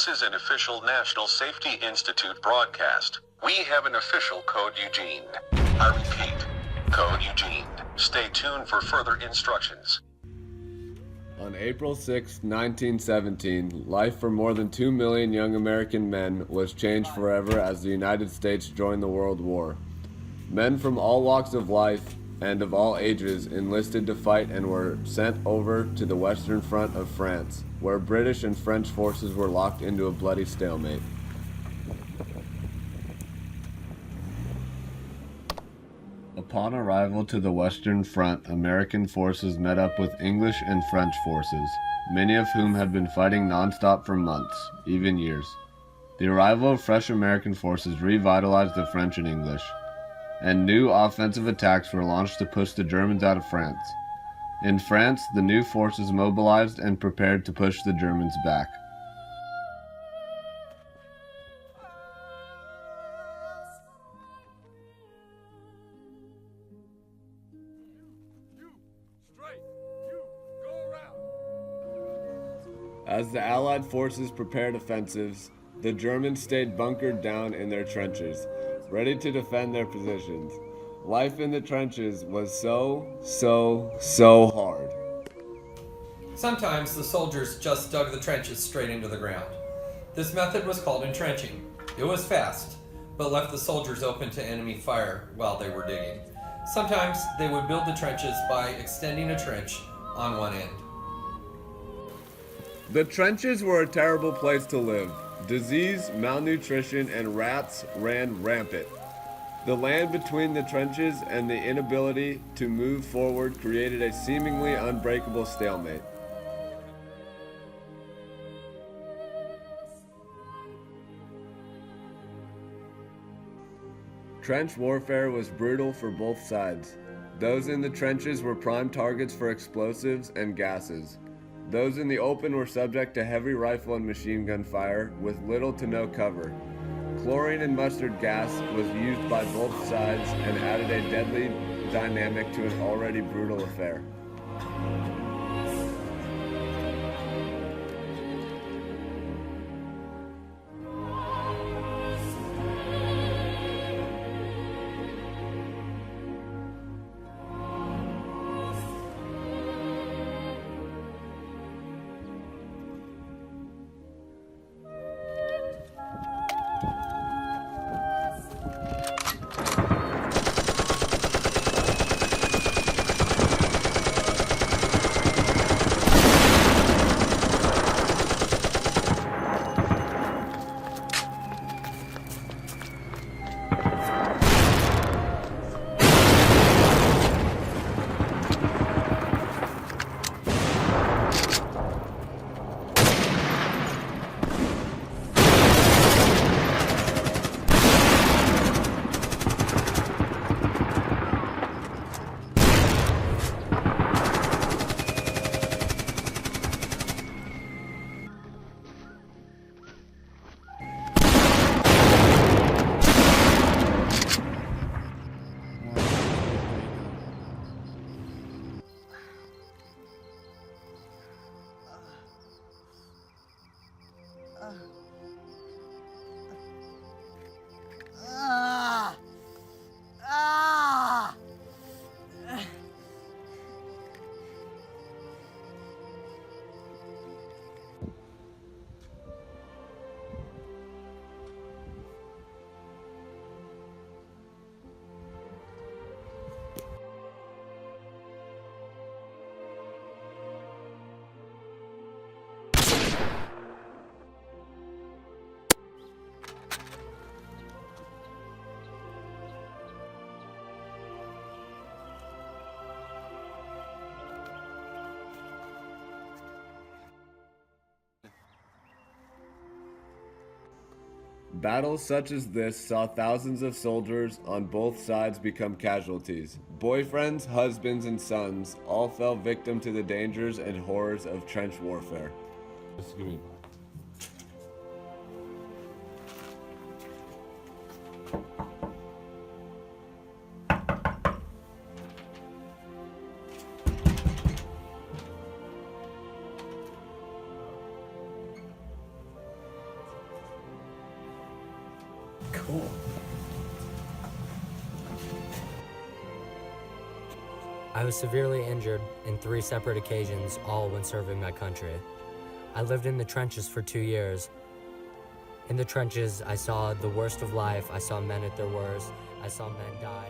This is an official National Safety Institute broadcast. We have an official code Eugene. I repeat, code Eugene. Stay tuned for further instructions. On April 6, 1917, life for more than 2 million young American men was changed forever as the United States joined the World War. Men from all walks of life and of all ages enlisted to fight and were sent over to the Western Front of France, where British and French forces were locked into a bloody stalemate. Upon arrival to the Western Front, American forces met up with English and French forces, many of whom had been fighting non-stop for months, even years. The arrival of fresh American forces revitalized the French and English, and new offensive attacks were launched to push the Germans out of France. In France, the new forces mobilized and prepared to push the Germans back. As the Allied forces prepared offensives, the Germans stayed bunkered down in their trenches, ready to defend their positions. Life in the trenches was so hard. Sometimes the soldiers just dug the trenches straight into the ground. This method was called entrenching. It was fast, but left the soldiers open to enemy fire while they were digging. Sometimes they would build the trenches by extending a trench on one end. The trenches were a terrible place to live. Disease, malnutrition, and rats ran rampant. The land between the trenches and the inability to move forward created a seemingly unbreakable stalemate. Trench warfare was brutal for both sides. Those in the trenches were prime targets for explosives and gases. Those in the open were subject to heavy rifle and machine gun fire with little to no cover. Chlorine and mustard gas was used by both sides and added a deadly dynamic to an already brutal affair. Battles such as this saw thousands of soldiers on both sides become casualties. Boyfriends, husbands, and sons all fell victim to the dangers and horrors of trench warfare. Cool. I was severely injured in 3 separate occasions, all when serving my country. I lived in the trenches for 2 years. In the trenches, I saw the worst of life. I saw men at their worst. I saw men die.